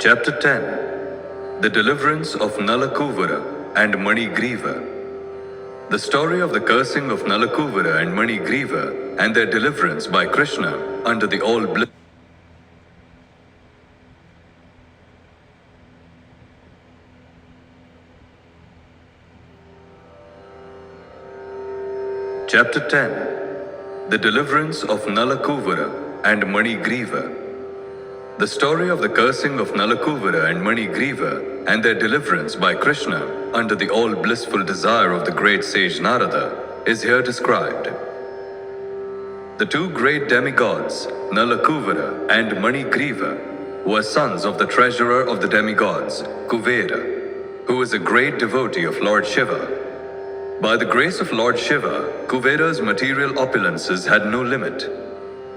Chapter 10. The Deliverance of Nalakūvara and Maṇigrīva. The story of the cursing of Nalakūvara and Maṇigrīva and their deliverance by Krishna under the all-bliss. Chapter 10. The Deliverance of Nalakūvara and Maṇigrīva. The story of the cursing of Nalakūvara and Maṇigrīva and their deliverance by Krishna under the all-blissful desire of the great sage Narada is here described. The two great demigods, Nalakūvara and Maṇigrīva, were sons of the treasurer of the demigods, Kuvera, who was a great devotee of Lord Shiva. By the grace of Lord Shiva, Kuvera's material opulences had no limit.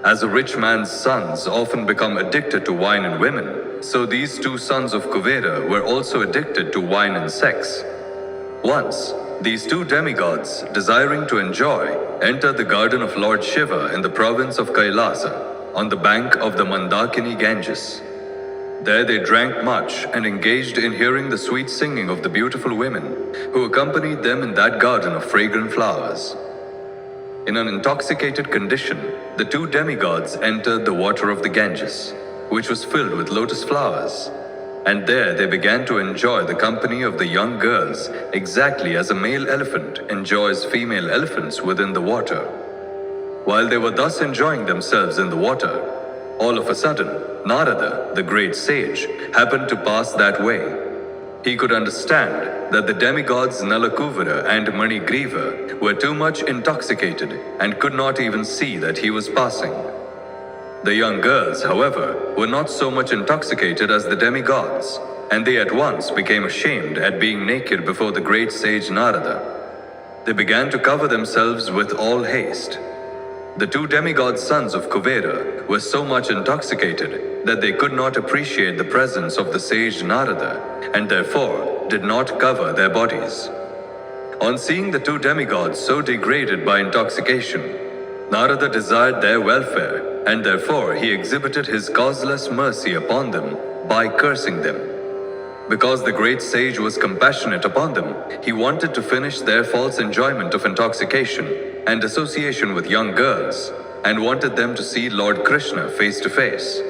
As a rich man's sons often become addicted to wine and women, so these two sons of Kuvera were also addicted to wine and sex. Once, these two demigods, desiring to enjoy, entered the garden of Lord Shiva in the province of Kailasa, on the bank of the Mandakini Ganges. There they drank much and engaged in hearing the sweet singing of the beautiful women who accompanied them in that garden of fragrant flowers. In an intoxicated condition, the two demigods entered the water of the Ganges, which was filled with lotus flowers, and there they began to enjoy the company of the young girls exactly as a male elephant enjoys female elephants within the water. While they were thus enjoying themselves in the water, all of a sudden, Narada, the great sage, happened to pass that way. He could understand that the demigods Nalakūvara and Maṇigrīva were too much intoxicated and could not even see that he was passing. The young girls, however, were not so much intoxicated as the demigods, and they at once became ashamed at being naked before the great sage Narada. They began to cover themselves with all haste. The two demigod sons of Kuvera were so much intoxicated that they could not appreciate the presence of the sage Narada and therefore did not cover their bodies. On seeing the two demigods so degraded by intoxication, Narada desired their welfare and therefore he exhibited his causeless mercy upon them by cursing them. Because the great sage was compassionate upon them, he wanted to finish their false enjoyment of intoxication and association with young girls, and wanted them to see Lord Krishna face to face.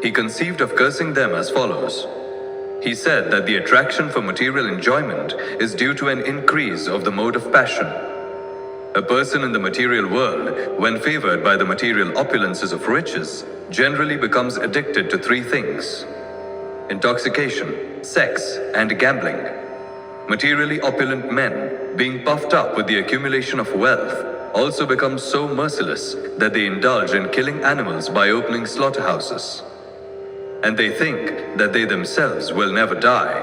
He conceived of cursing them as follows. He said that the attraction for material enjoyment is due to an increase of the mode of passion. A person in the material world, when favored by the material opulences of riches, generally becomes addicted to three things: intoxication, sex, and gambling. Materially opulent men, being puffed up with the accumulation of wealth, also become so merciless that they indulge in killing animals by opening slaughterhouses. And they think that they themselves will never die.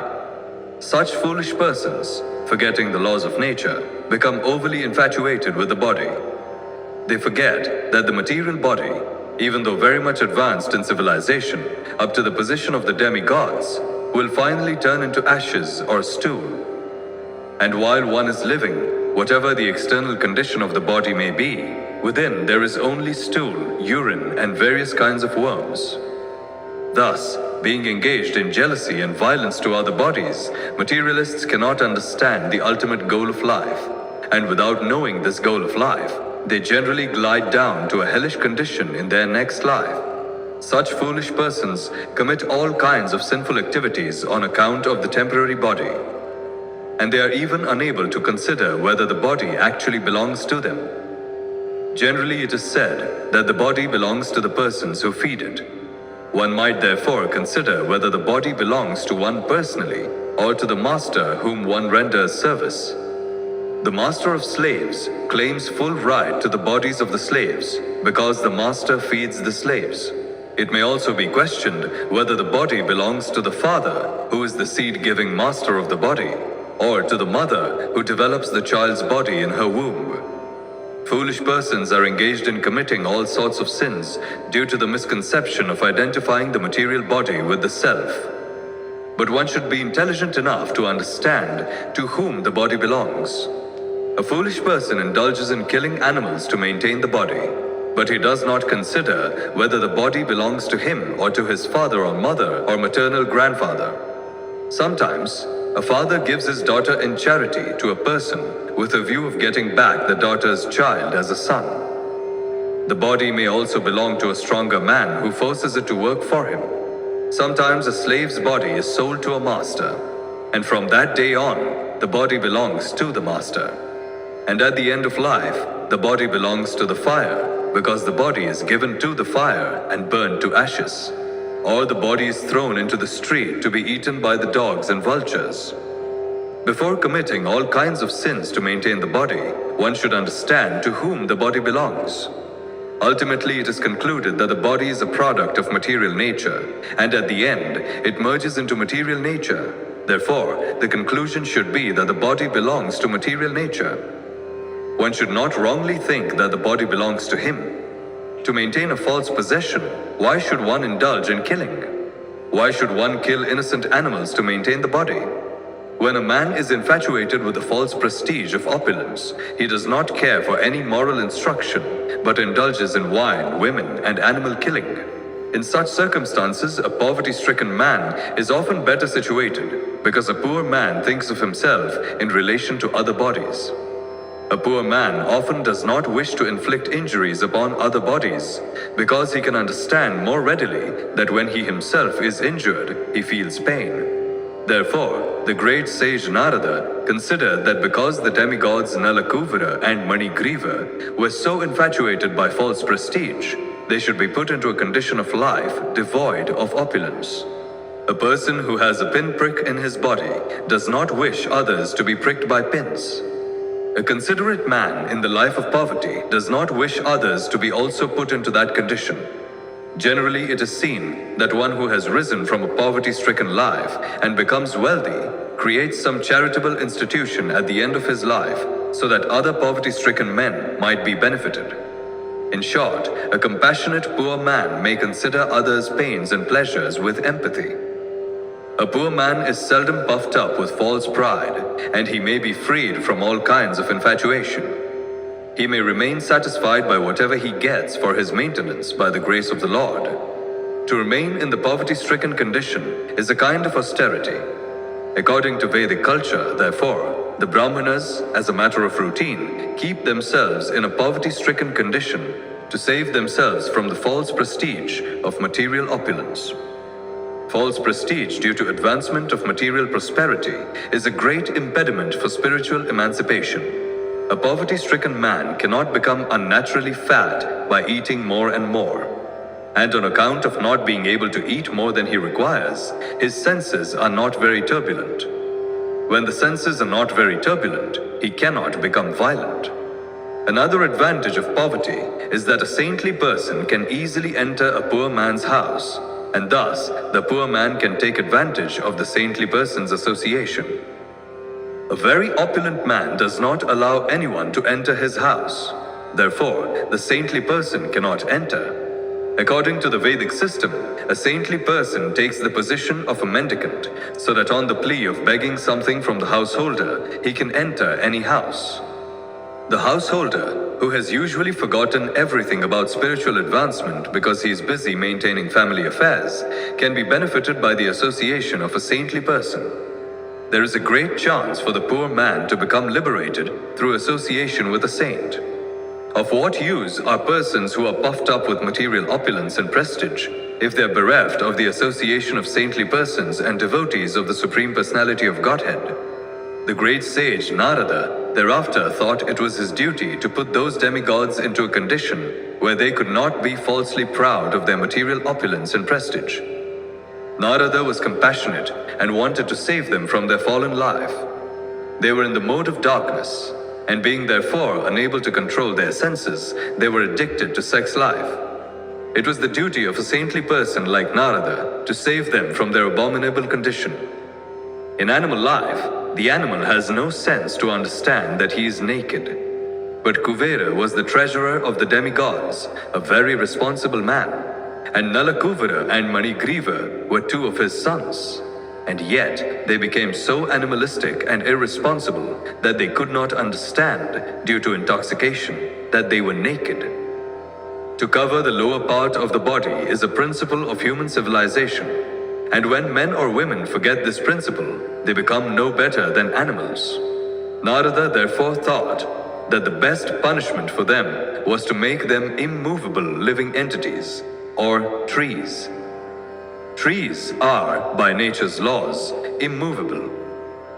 Such foolish persons, forgetting the laws of nature, become overly infatuated with the body. They forget that the material body, even though very much advanced in civilization, up to the position of the demigods, will finally turn into ashes or stool. And while one is living, whatever the external condition of the body may be, within there is only stool, urine, and various kinds of worms. Thus, being engaged in jealousy and violence to other bodies, materialists cannot understand the ultimate goal of life, and without knowing this goal of life, they generally glide down to a hellish condition in their next life. Such foolish persons commit all kinds of sinful activities on account of the temporary body, and they are even unable to consider whether the body actually belongs to them. Generally, it is said that the body belongs to the persons who feed it. One might therefore consider whether the body belongs to one personally or to the master whom one renders service. The master of slaves claims full right to the bodies of the slaves because the master feeds the slaves. It may also be questioned whether the body belongs to the father, who is the seed-giving master of the body, or to the mother who develops the child's body in her womb. Foolish persons are engaged in committing all sorts of sins due to the misconception of identifying the material body with the self. But one should be intelligent enough to understand to whom the body belongs. A foolish person indulges in killing animals to maintain the body. But he does not consider whether the body belongs to him or to his father or mother or maternal grandfather. Sometimes, a father gives his daughter in charity to a person with a view of getting back the daughter's child as a son. The body may also belong to a stronger man who forces it to work for him. Sometimes a slave's body is sold to a master, and from that day on, the body belongs to the master. And at the end of life, the body belongs to the fire, because the body is given to the fire and burned to ashes. Or the body is thrown into the street to be eaten by the dogs and vultures. Before committing all kinds of sins to maintain the body, one should understand to whom the body belongs. Ultimately, it is concluded that the body is a product of material nature, and at the end, it merges into material nature. Therefore, the conclusion should be that the body belongs to material nature. One should not wrongly think that the body belongs to him. To maintain a false possession, why should one indulge in killing? Why should one kill innocent animals to maintain the body? When a man is infatuated with the false prestige of opulence, he does not care for any moral instruction, but indulges in wine, women, and animal killing. In such circumstances, a poverty-stricken man is often better situated, because a poor man thinks of himself in relation to other bodies. A poor man often does not wish to inflict injuries upon other bodies, because he can understand more readily that when he himself is injured, he feels pain. Therefore, the great sage Narada considered that because the demigods Nalakūvara and Maṇigrīva were so infatuated by false prestige, they should be put into a condition of life devoid of opulence. A person who has a pinprick in his body does not wish others to be pricked by pins. A considerate man in the life of poverty does not wish others to be also put into that condition. Generally, it is seen that one who has risen from a poverty-stricken life and becomes wealthy creates some charitable institution at the end of his life so that other poverty-stricken men might be benefited. In short, a compassionate poor man may consider others' pains and pleasures with empathy. A poor man is seldom puffed up with false pride, and he may be freed from all kinds of infatuation. He may remain satisfied by whatever he gets for his maintenance by the grace of the Lord. To remain in the poverty-stricken condition is a kind of austerity. According to Vedic culture, therefore, the Brahmanas, as a matter of routine, keep themselves in a poverty-stricken condition to save themselves from the false prestige of material opulence. False prestige due to advancement of material prosperity is a great impediment for spiritual emancipation. A poverty-stricken man cannot become unnaturally fat by eating more and more. And on account of not being able to eat more than he requires, his senses are not very turbulent. When the senses are not very turbulent, he cannot become violent. Another advantage of poverty is that a saintly person can easily enter a poor man's house, and thus the poor man can take advantage of the saintly person's association. A very opulent man does not allow anyone to enter his house. Therefore, the saintly person cannot enter. According to the Vedic system, a saintly person takes the position of a mendicant, so that on the plea of begging something from the householder, he can enter any house. The householder, who has usually forgotten everything about spiritual advancement because he is busy maintaining family affairs, can be benefited by the association of a saintly person. There is a great chance for the poor man to become liberated through association with a saint. Of what use are persons who are puffed up with material opulence and prestige if they are bereft of the association of saintly persons and devotees of the Supreme Personality of Godhead? The great sage Narada thereafter thought it was his duty to put those demigods into a condition where they could not be falsely proud of their material opulence and prestige. Narada was compassionate and wanted to save them from their fallen life. They were in the mode of darkness, and being therefore unable to control their senses, they were addicted to sex life. It was the duty of a saintly person like Narada to save them from their abominable condition. In animal life, the animal has no sense to understand that he is naked. But Kuvera was the treasurer of the demigods, a very responsible man, and Nalakūvara and Maṇigrīva were two of his sons. And yet, they became so animalistic and irresponsible that they could not understand, due to intoxication, that they were naked. To cover the lower part of the body is a principle of human civilization, and when men or women forget this principle, they become no better than animals. Narada therefore thought that the best punishment for them was to make them immovable living entities, or trees. Trees are, by nature's laws, immovable.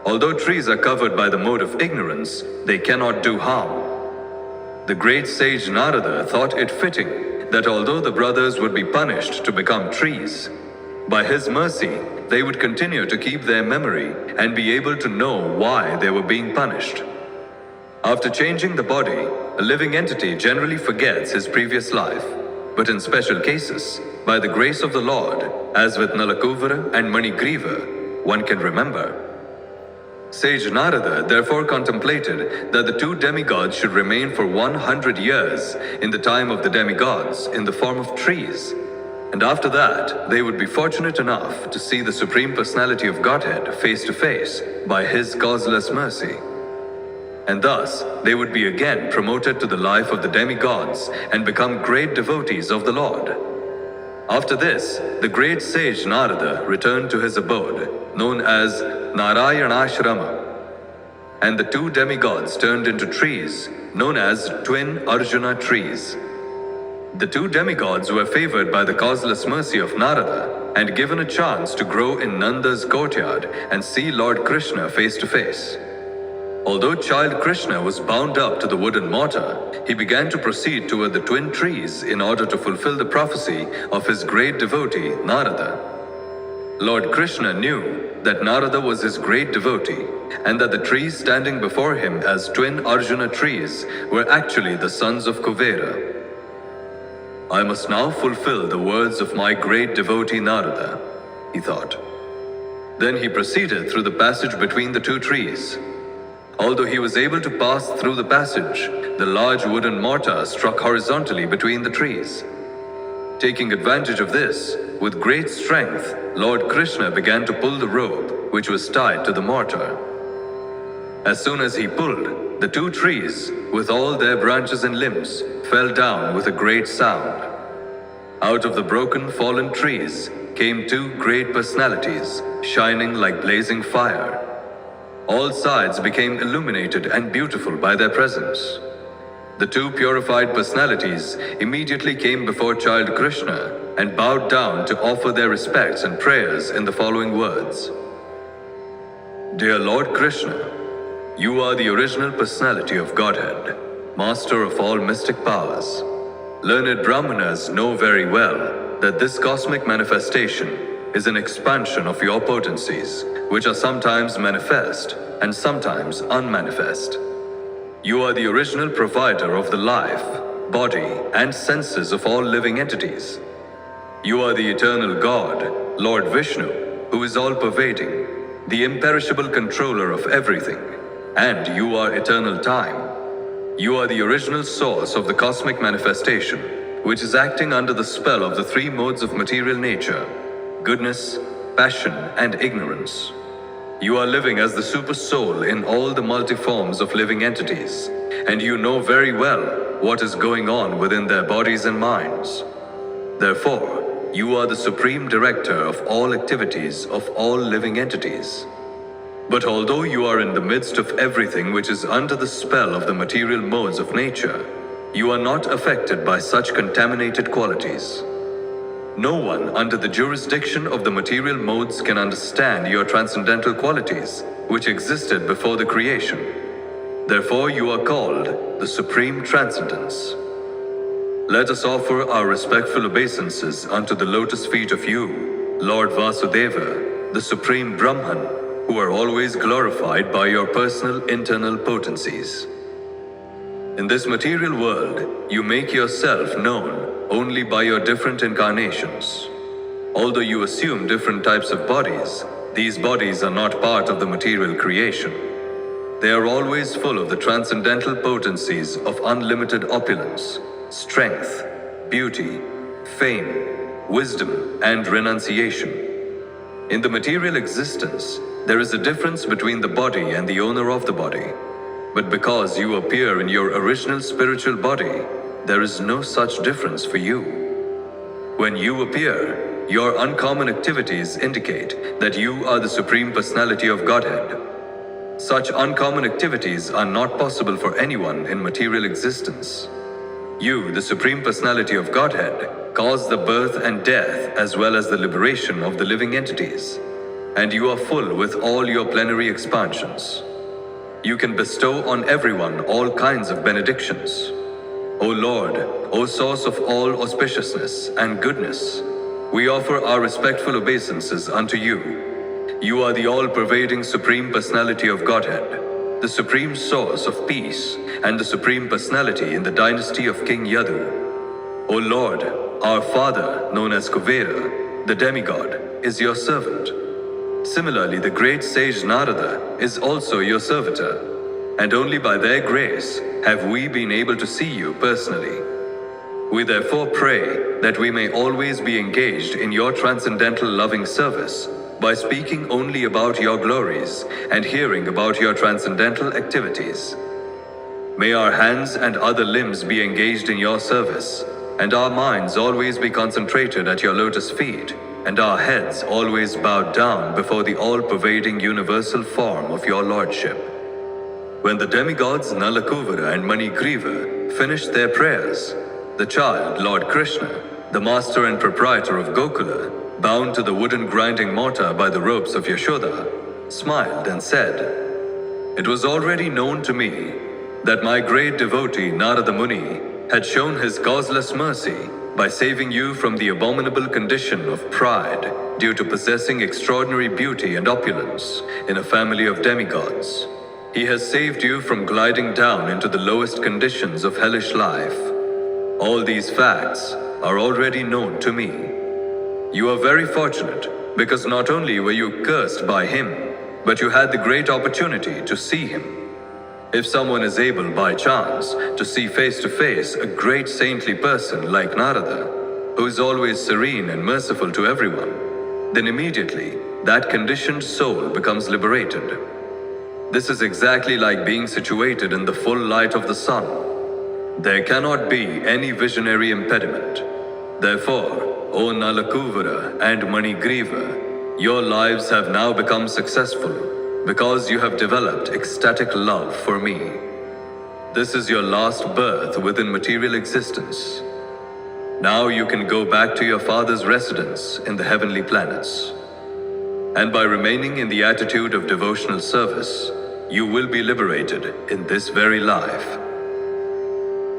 Although trees are covered by the mode of ignorance, they cannot do harm. The great sage Narada thought it fitting that although the brothers would be punished to become trees, by his mercy they would continue to keep their memory and be able to know why they were being punished. After changing the body, a living entity generally forgets his previous life, but in special cases, by the grace of the Lord, as with Nalakūvara and Maṇigrīva, one can remember. Sage Narada therefore contemplated that the two demigods should remain for 100 years in the time of the demigods in the form of trees, and after that they would be fortunate enough to see the Supreme Personality of Godhead face to face by His causeless mercy. And thus they would be again promoted to the life of the demigods and become great devotees of the Lord. After this, the great sage Narada returned to his abode, known as Narayanashrama, and the two demigods turned into trees, known as twin Arjuna trees. The two demigods were favored by the causeless mercy of Narada and given a chance to grow in Nanda's courtyard and see Lord Krishna face to face. Although child Krishna was bound up to the wooden mortar, he began to proceed toward the twin trees in order to fulfill the prophecy of his great devotee, Narada. Lord Krishna knew that Narada was his great devotee, and that the trees standing before him as twin Arjuna trees were actually the sons of Kuvera. I must now fulfill the words of my great devotee Narada, he thought. Then he proceeded through the passage between the two trees. Although he was able to pass through the passage, the large wooden mortar struck horizontally between the trees. Taking advantage of this, with great strength, Lord Krishna began to pull the rope which was tied to the mortar. As soon as he pulled, the two trees, with all their branches and limbs, fell down with a great sound. Out of the broken, fallen trees came two great personalities, shining like blazing fire. All sides became illuminated and beautiful by their presence. The two purified personalities immediately came before child Krishna and bowed down to offer their respects and prayers in the following words. Dear Lord Krishna, you are the original personality of Godhead, master of all mystic powers. Learned Brahmanas know very well that this cosmic manifestation is an expansion of your potencies, which are sometimes manifest and sometimes unmanifest. You are the original provider of the life, body, and senses of all living entities. You are the eternal God, Lord Vishnu, who is all-pervading, the imperishable controller of everything, and you are eternal time. You are the original source of the cosmic manifestation, which is acting under the spell of the three modes of material nature: goodness, passion, and ignorance. You are living as the super soul in all the multi-forms of living entities, and you know very well what is going on within their bodies and minds. Therefore, you are the supreme director of all activities of all living entities. But although you are in the midst of everything which is under the spell of the material modes of nature, you are not affected by such contaminated qualities. No one under the jurisdiction of the material modes can understand your transcendental qualities, which existed before the creation. Therefore, you are called the Supreme Transcendence. Let us offer our respectful obeisances unto the lotus feet of you, Lord Vasudeva, the Supreme Brahman, who are always glorified by your personal internal potencies. In this material world, you make yourself known only by your different incarnations. Although you assume different types of bodies, these bodies are not part of the material creation. They are always full of the transcendental potencies of unlimited opulence, strength, beauty, fame, wisdom, and renunciation. In the material existence, there is a difference between the body and the owner of the body. But because you appear in your original spiritual body, there is no such difference for you. When you appear, your uncommon activities indicate that you are the Supreme Personality of Godhead. Such uncommon activities are not possible for anyone in material existence. You, the Supreme Personality of Godhead, cause the birth and death as well as the liberation of the living entities, and you are full with all your plenary expansions. You can bestow on everyone all kinds of benedictions. O Lord, O source of all auspiciousness and goodness, we offer our respectful obeisances unto you. You are the all-pervading Supreme Personality of Godhead, the supreme source of peace, and the Supreme Personality in the dynasty of King Yadu. O Lord, our Father, known as Kuvera, the demigod, is your servant. Similarly, the great sage Narada is also your servitor, and only by their grace have we been able to see you personally. We therefore pray that we may always be engaged in your transcendental loving service by speaking only about your glories and hearing about your transcendental activities. May our hands and other limbs be engaged in your service, and our minds always be concentrated at your lotus feet, and our heads always bowed down before the all-pervading universal form of your lordship. When the demigods Nalakūvara and Maṇigrīva finished their prayers, the child, Lord Krishna, the master and proprietor of Gokula, bound to the wooden grinding mortar by the ropes of Yashoda, smiled and said, "It was already known to me that my great devotee Narada Muni had shown his causeless mercy by saving you from the abominable condition of pride due to possessing extraordinary beauty and opulence in a family of demigods. He has saved you from gliding down into the lowest conditions of hellish life. All these facts are already known to me. You are very fortunate because not only were you cursed by him, but you had the great opportunity to see him. If someone is able by chance to see face to face a great saintly person like Narada, who is always serene and merciful to everyone, then immediately that conditioned soul becomes liberated. This is exactly like being situated in the full light of the sun. There cannot be any visionary impediment. Therefore, O Nalakūvara and Maṇigrīva, your lives have now become successful because you have developed ecstatic love for me. This is your last birth within material existence. Now you can go back to your father's residence in the heavenly planets. And by remaining in the attitude of devotional service, you will be liberated in this very life."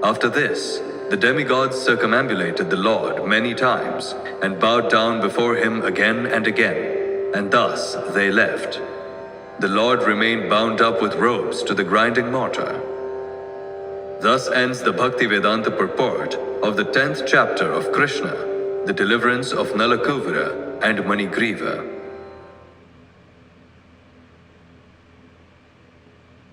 After this, the demigods circumambulated the Lord many times and bowed down before him again and again, and thus they left. The Lord remained bound up with ropes to the grinding mortar. Thus ends the Bhakti-Vedanta purport of the 10th chapter of Krishna, the Deliverance of Nalakūvara and Maṇigrīva.